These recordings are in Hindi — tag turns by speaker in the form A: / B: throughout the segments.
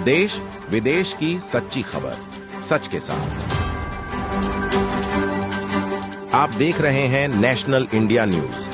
A: देश विदेश की सच्ची खबर सच के साथ। आप देख रहे हैं नेशनल इंडिया न्यूज।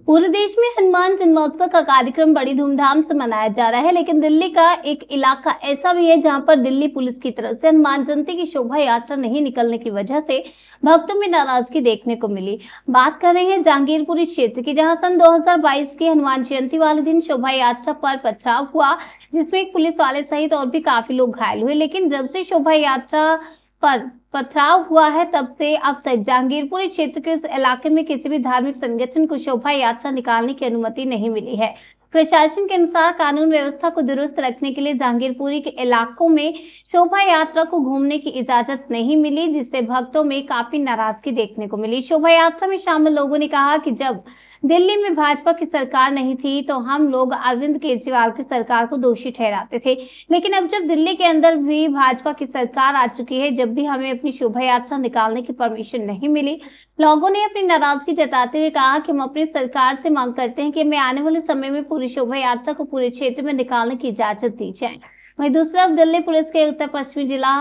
B: पूरे देश में हनुमान जन्मोत्सव का कार्यक्रम बड़ी धूमधाम से मनाया जा रहा है, लेकिन दिल्ली का एक इलाका ऐसा भी है जहां पर दिल्ली पुलिस की तरफ से हनुमान जयंती की शोभा यात्रा नहीं निकलने की वजह से भक्तों में नाराजगी देखने को मिली। बात कर रहे हैं जहांगीरपुरी क्षेत्र की, जहां सन 2022 की हनुमान जयंती वाले दिन शोभा यात्रा पर पथराव हुआ, जिसमें एक पुलिस वाले सहित और भी काफी लोग घायल हुए। लेकिन जब से शोभा यात्रा पर पथराव हुआ है, तब से अब तक जहांगीरपुरी क्षेत्र के उस इलाके में किसी भी धार्मिक संगठन को शोभा यात्रा निकालने की अनुमति नहीं मिली है। प्रशासन के अनुसार कानून व्यवस्था को दुरुस्त रखने के लिए जहांगीरपुरी के इलाकों में शोभा यात्रा को घूमने की इजाजत नहीं मिली, जिससे भक्तों में काफी नाराजगी देखने को मिली। शोभा यात्रा में शामिल लोगों ने कहा कि जब दिल्ली में भाजपा की सरकार नहीं थी तो हम लोग अरविंद केजरीवाल की सरकार को दोषी ठहराते थे, लेकिन अब जब दिल्ली के अंदर भी भाजपा की सरकार आ चुकी है, जब भी हमें अपनी शोभा यात्रा निकालने की परमिशन नहीं मिली। लोगों ने अपनी नाराजगी जताते हुए कहा कि हम अपनी सरकार से मांग करते हैं कि हमें आने वाले समय में पूरी शोभा यात्रा को पूरे क्षेत्र में निकालने की इजाजत दी जाए। वहीं दूसरी तरफ दिल्ली पुलिस के उत्तर पश्चिमी जिला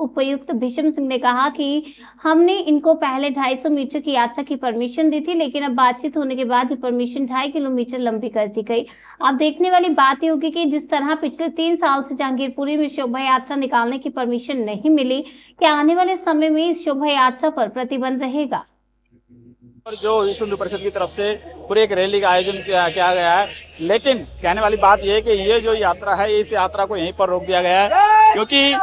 B: उपायुक्त भीषम सिंह ने कहा कि हमने इनको पहले 250 मीटर की यात्रा की परमिशन दी थी, लेकिन अब बातचीत होने के बाद ये परमिशन 2.5 किलोमीटर लंबी कर दी गई। अब देखने वाली बात ये होगी कि जिस तरह पिछले 3 साल से जहांगीरपुरी में शोभा यात्रा निकालने की परमिशन नहीं मिली, क्या आने वाले समय में इस शोभा यात्रा पर प्रतिबंध रहेगा।
C: और जो विश्व हिंदू परिषद की तरफ से पूरे एक रैली का आयोजन किया गया है, लेकिन कहने वाली बात यह है कि ये जो यात्रा है, इस यात्रा को यहीं पर रोक दिया गया है, क्योंकि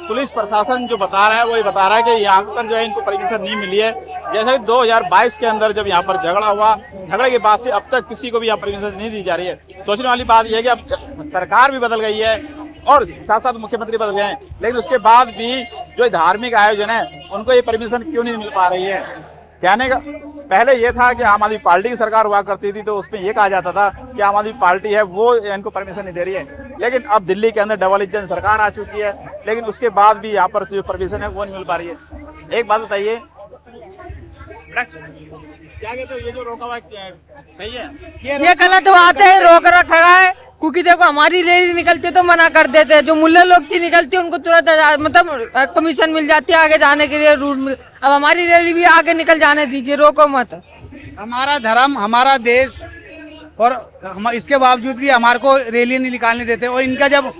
C: पुलिस प्रशासन जो बता रहा है वो ये बता रहा है कि यहाँ पर जो है इनको परमिशन नहीं मिली है। जैसे 2022 के अंदर जब यहाँ पर झगड़ा हुआ, झगड़े के बाद से अब तक किसी को भी यहाँ परमिशन नहीं दी जा रही है। सोचने वाली बात यह है कि अब सरकार भी बदल गई है और साथ साथ मुख्यमंत्री बदल गए हैं, लेकिन उसके बाद भी जो धार्मिक आयोजन है उनको ये परमिशन क्यों नहीं मिल पा रही है। कहने का पहले ये था कि आम आदमी पार्टी की सरकार हुआ करती थी तो उसमें ये कहा जाता था कि आम आदमी पार्टी है वो इनको परमिशन नहीं दे रही है, लेकिन अब दिल्ली के अंदर डबल इंजन सरकार आ चुकी है, लेकिन उसके बाद भी यहाँ पर जो परमिशन है वो नहीं मिल पा रही है। एक बात बताइए, क्या कहते हो, ये जो रोका हुआ सही है?
D: ये गलत बात है, रोक रखा है, क्योंकि देखो हमारी रैली निकलती तो मना कर देते हैं, जो मुल्ले लोग थी निकलती उनको तुरंत मतलब कमीशन मिल जाती है आगे जाने के लिए रूट में। अब हमारी रैली भी आगे निकल जाने दीजिए, रोको मत।
E: हमारा धर्म, हमारा देश, और हम इसके बावजूद भी हमारे को रैली नहीं निकालने देते, और इनका जब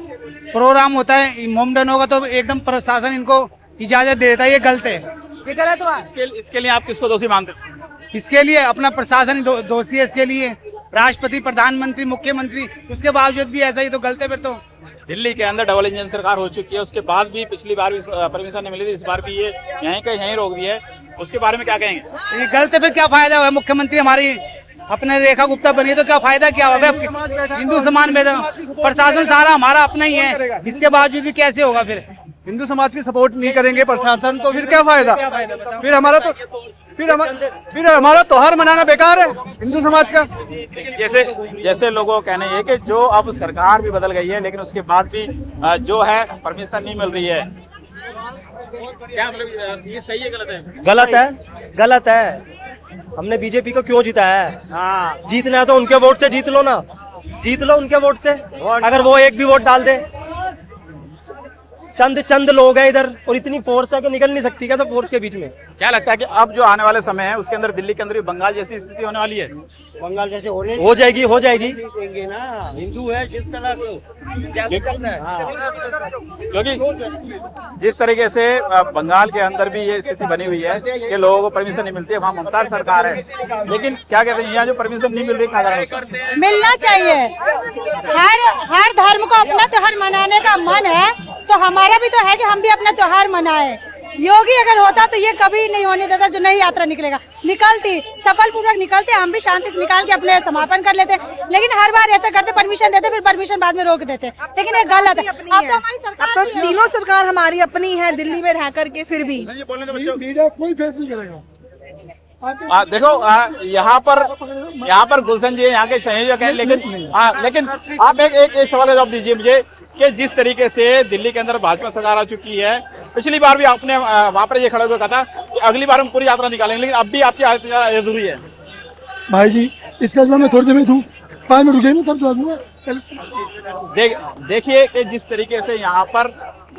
E: प्रोग्राम होता है मोमडन होगा तो एकदम प्रशासन इनको इजाजत दे देता है। ये गलत है,
D: ये गलत बात।
C: इसके लिए आप किसको दोषी मानते हैं?
E: इसके लिए अपना प्रशासन दोषी है, इसके लिए राष्ट्रपति, प्रधानमंत्री, मुख्यमंत्री, उसके बावजूद भी ऐसा ही तो गलत है। फिर तो
C: दिल्ली के अंदर डबल इंजन सरकार हो चुकी है, उसके बाद भी पिछली बार भी परमिशन नहीं मिली थी, इस बार भी ये यहीं का यहीं रोक दिया है, उसके बारे में क्या कहेंगे?
E: ये गलत है, फिर क्या फायदा हुआ? मुख्यमंत्री हमारी अपने रेखा गुप्ता बनी है तो क्या फायदा क्या हुआ? हिंदू समाज में प्रशासन सारा हमारा अपना ही है, इसके बावजूद भी कैसे होगा? फिर
F: हिंदू समाज की सपोर्ट नहीं करेंगे प्रशासन तो फिर क्या फायदा? फिर हमारा त्योहार मनाना बेकार है हिंदू समाज का।
C: जैसे लोगों का कहना है कि जो अब सरकार भी बदल गई है, लेकिन उसके बाद भी जो है परमिशन नहीं मिल रही है, क्या मतलब ये सही है गलत है?
G: गलत है, गलत है। हमने बीजेपी को क्यों जिताया है? हाँ, जीतना है तो उनके वोट से जीत लो ना, जीत लो उनके वोट से। अगर वो एक भी वोट डाल दे, चंद लोग हैं इधर और इतनी फोर्स है कि निकल नहीं सकती क्या सब फोर्स के बीच में?
C: क्या लगता है कि अब जो आने वाले समय है उसके अंदर दिल्ली के अंदर बंगाल जैसी स्थिति होने वाली है?
G: बंगाल जैसे हो जाएगी
F: ना, हिंदू है जिस तरह
C: क्योंकि जिस तरीके से बंगाल के अंदर भी ये स्थिति बनी हुई है कि लोगों को परमिशन नहीं मिलती है, वहाँ ममता सरकार है, लेकिन क्या कहते हैं यहाँ जो परमिशन नहीं मिल रही, क्या करें?
H: मिलना चाहिए। हर धर्म को अपना त्योहार मनाने का मन है, तो हमारा भी तो है कि हम भी अपना त्योहार मनाए। योगी अगर होता तो ये कभी नहीं होने देता, जो नई यात्रा निकलेगा निकलती, सफल पूर्वक निकलते, हम भी शांति से निकाल के अपने समर्पण कर लेते, लेकिन हर बार ऐसा करते, परमिशन देते, फिर परमिशन बाद में रोक देते, लेकिन ये गलत है। अब तो हमारी सरकार,
I: अब तो तीनों सरकार हमारी अपनी है, दिल्ली में रह करके फिर भी
F: कोई फेस नहीं करेगा।
C: देखो यहाँ पर गुलशन जी यहाँ के संयोजक हैं, लेकिन आप एक सवाल का जवाब दीजिए मुझे कि जिस तरीके से दिल्ली के अंदर भाजपा सरकार आ चुकी है, पिछली बार भी आपने वहां पर ये खड़े हुए कहा था कि अगली बार हम पूरी यात्रा निकालेंगे, लेकिन अब भी आपकी यात्रा जरूरी है।
F: भाई जी इसके बाद मैं थोड़ी देर में हूँ, 5 मिनट रुकेंगे सब चला दूंगा।
C: देखिए कि जिस तरीके से यहाँ पर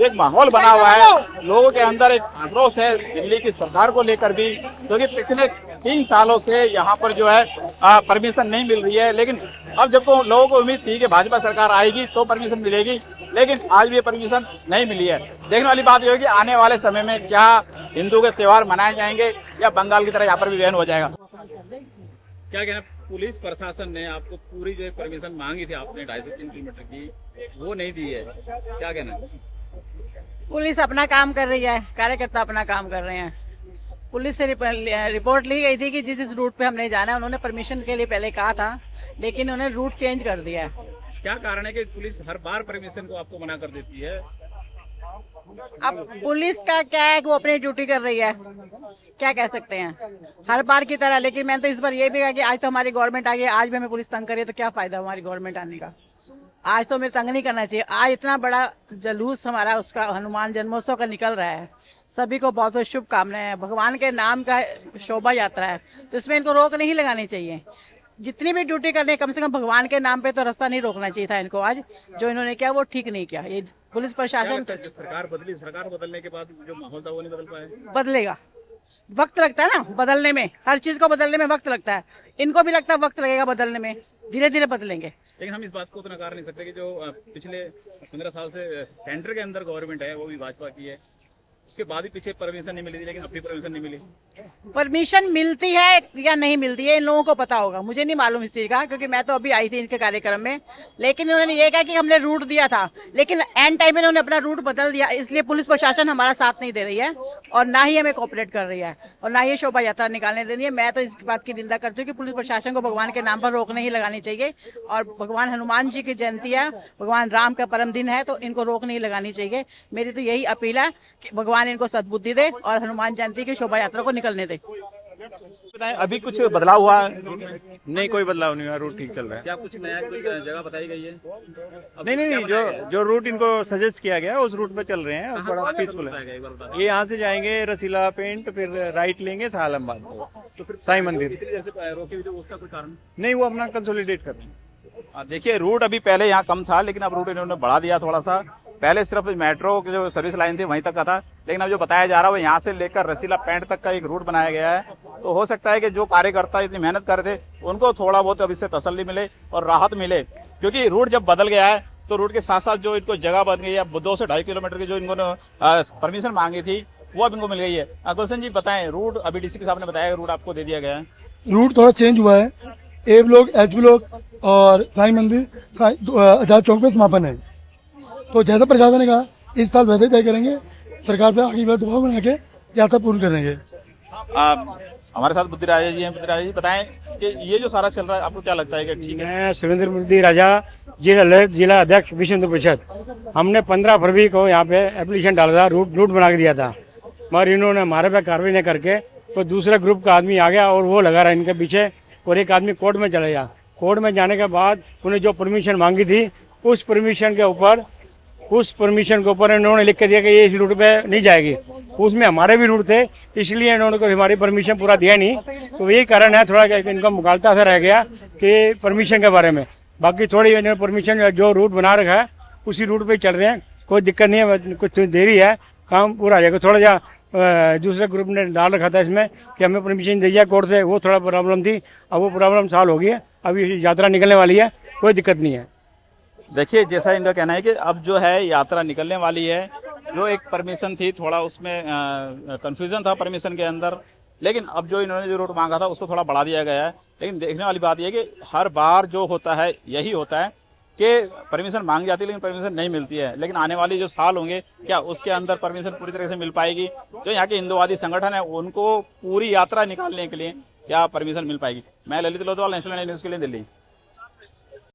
C: एक माहौल बना हुआ है, लोगों के अंदर एक आक्रोश है दिल्ली की सरकार को लेकर भी, क्योंकि पिछले 3 सालों से यहाँ पर जो है परमिशन नहीं मिल रही है। लेकिन अब जब तो लोगों को उम्मीद थी कि भाजपा सरकार आएगी तो परमिशन मिलेगी, लेकिन आज भी ये परमिशन नहीं मिली है। देखने वाली बात ये होगी आने वाले समय में क्या हिंदू के त्योहार मनाए जाएंगे या बंगाल की तरह यहाँ पर भी बैन हो जाएगा। क्या कहना, पुलिस प्रशासन ने आपको पूरी जो परमिशन मांगी थी आपने 250-3 किलोमीटर की, वो नहीं दी है, क्या कहना?
J: पुलिस अपना काम कर रही है, कार्यकर्ता अपना काम कर रहे हैं। पुलिस से रिपोर्ट ली गई थी कि जिस रूट पे हमने जाना है, उन्होंने परमिशन के लिए पहले कहा था, लेकिन उन्होंने रूट चेंज कर दिया है।
C: क्या कारण है कि पुलिस हर बार परमिशन को आपको मना कर देती है?
J: अब पुलिस का क्या है कि वो अपनी ड्यूटी कर रही है, क्या कह सकते हैं, हर बार की तरह। लेकिन मैंने तो इस बार ये भी कहा कि आज तो हमारी गवर्नमेंट आ गई, आज भी हमें पुलिस तंग करे तो क्या फायदा हमारी गवर्नमेंट आने का। आज तो हमें तंग नहीं करना चाहिए। आज इतना बड़ा जुलूस हमारा उसका हनुमान जन्मोत्सव का निकल रहा है, सभी को बहुत बहुत शुभकामनाएं। भगवान के नाम का शोभा यात्रा है, तो इसमें इनको रोक नहीं लगानी चाहिए। जितनी भी ड्यूटी करनी है, कम से कम भगवान के नाम पे तो रास्ता नहीं रोकना चाहिए था इनको। आज जो इन्होंने किया वो ठीक नहीं किया। ये पुलिस प्रशासन,
C: सरकार बदली, सरकार बदलने के बाद जो माहौल था वो नहीं बदल पाया।
J: बदलेगा, वक्त लगता है ना बदलने में, हर चीज को बदलने में वक्त लगता है। इनको भी लगता है वक्त लगेगा बदलने में, धीरे धीरे बदलेंगे।
C: लेकिन हम इस बात को तो नकार नहीं सकते कि जो पिछले 15 साल से सेंटर के अंदर गवर्नमेंट है वो भी भाजपा की है, उसके बाद भी पीछे परमिशन नहीं मिली थी, लेकिन अब भी परमिशन नहीं मिली।
J: परमिशन मिलती है या नहीं मिलती है इन लोगों को पता होगा, मुझे नहीं मालूम इस चीज का, क्योंकि मैं तो अभी आई थी इनके कार्यक्रम में। लेकिन उन्होंने ये कहा कि हमने रूट दिया था, लेकिन एंड टाइम में उन्होंने अपना रूट बदल दिया। इसलिए पुलिस प्रशासन हमारा साथ नहीं दे रही है और ना ही हमें कोऑपरेट कर रही है और ना ही शोभा यात्रा निकालने दे रही है। मैं तो इस बात की निंदा करती हूँ कि पुलिस प्रशासन को भगवान के नाम पर रोक नहीं लगानी चाहिए। और भगवान हनुमान जी की जयंती है, भगवान राम का परम दिन है, तो इनको रोक नहीं लगानी चाहिए। मेरी तो यही अपील है कि भगवान इनको सद्बुद्धि दे और हनुमान जयंती की शोभा यात्रा को निकलने दे।
C: बताएं, अभी कुछ बदलाव हुआ है?
F: नहीं, कोई बदलाव नहीं हुआ, रूट ठीक चल रहा है।
C: क्या कुछ नया कोई जगह बताई गई है?
F: नहीं, जो रूट इनको सजेस्ट किया गया उस रूट पे चल रहे हैं और बड़ा पीसफुल है। ये यहाँ से जाएंगे रसीला पेंट, फिर राइट लेंगे सालमबाग, तो फिर साईं मंदिर।
C: रोके हुए उसका कोई कारण
F: नहीं, वो अपना कंसोलिडेट कर रहे हैं।
C: देखिए, रूट अभी पहले यहाँ कम था, लेकिन अब रूट इन्होंने बढ़ा दिया थोड़ा सा। पहले सिर्फ मेट्रो की जो सर्विस लाइन थी वहीं तक का था, लेकिन अब जो बताया जा रहा है वो यहाँ से लेकर रसीला पेंट तक का एक रूट बनाया गया है। तो हो सकता है कि जो कार्यकर्ता इतनी मेहनत कर रहे थे उनको थोड़ा बहुत अब इससे तसल्ली मिले और राहत मिले, क्योंकि रूट जब बदल गया है तो रूट के साथ साथ जो इनको जगह बन गई है 2 से 2.5 किलोमीटर की जो इन्होंने परमिशन मांगी थी वो अब इनको मिल गई है। गुलशन जी बताएं, रूट अभी डीसीपी साहब ने बताया रूट आपको दे दिया गया है।
F: रूट थोड़ा चेंज हुआ है, ए ब्लॉक, एच ब्लॉक और साईं मंदिर आजाद चौक पे समापन है। तो जैसा प्रशासन ने कहा इस साल वैसे तय करेंगे, सरकार पे आगे दबाव बना के यात्रा पूर्ण करेंगे।
C: हमारे साथ बुद्धिराजा जी हैं। बुद्धिराजा जी बताएं कि ये जो सारा चल रहा है आपको क्या लगता है कि ठीक है?
K: मैं सुरेंद्र बुद्धिराजा, जिला अध्यक्ष विश्व हिंदू परिषद। हमने 15 फरवरी को यहाँ पे एप्लीकेशन डाला था, रूट बना के दिया था, मगर इन्होंने हमारे पे कार्रवाई नहीं करके तो दूसरे ग्रुप का आदमी आ गया और वो लगा रहा इनके पीछे, और एक आदमी कोर्ट में चला गया। कोर्ट में जाने के बाद उन्हें जो परमिशन मांगी थी उस परमिशन के ऊपर इन्होंने लिख के दिया कि ये इस रूट पे नहीं जाएगी। उसमें हमारे भी रूट थे, इसलिए इन्होंने को हमारी परमिशन पूरा दिया नहीं। तो यही कारण है थोड़ा इनका मुगालता सा रह गया कि परमिशन के बारे में। बाकी थोड़ी इन्होंने परमिशन जो रूट बना रखा है उसी रूट पे चल रहे हैं, कोई दिक्कत नहीं है। कुछ देरी है, काम पूरा आ जाएगा। थोड़ा जा दूसरे ग्रुप ने डाल रखा था इसमें कि हमें परमिशन दी जाए कोर्ट से, वो थोड़ा प्रॉब्लम थी, अब वो प्रॉब्लम सॉल्व हो गई है, अभी यात्रा निकलने वाली है, कोई दिक्कत नहीं है।
C: देखिए, जैसा इनका कहना है कि अब जो है यात्रा निकलने वाली है। जो एक परमिशन थी थोड़ा उसमें कंफ्यूजन था परमिशन के अंदर, लेकिन अब जो इन्होंने जो रूट मांगा था उसको थोड़ा बढ़ा दिया गया है। लेकिन देखने वाली बात यह है कि हर बार जो होता है यही होता है कि परमिशन मांग जाती है लेकिन परमिशन नहीं मिलती है। लेकिन आने वाले जो साल होंगे क्या उसके अंदर परमिशन पूरी तरह से मिल पाएगी? जो यहाँ के हिंदुवादी संगठन है उनको पूरी यात्रा निकालने के लिए क्या परमिशन मिल पाएगी? मैं ललित लोधवाल, नेशनल न्यूज़ के लिए, दिल्ली।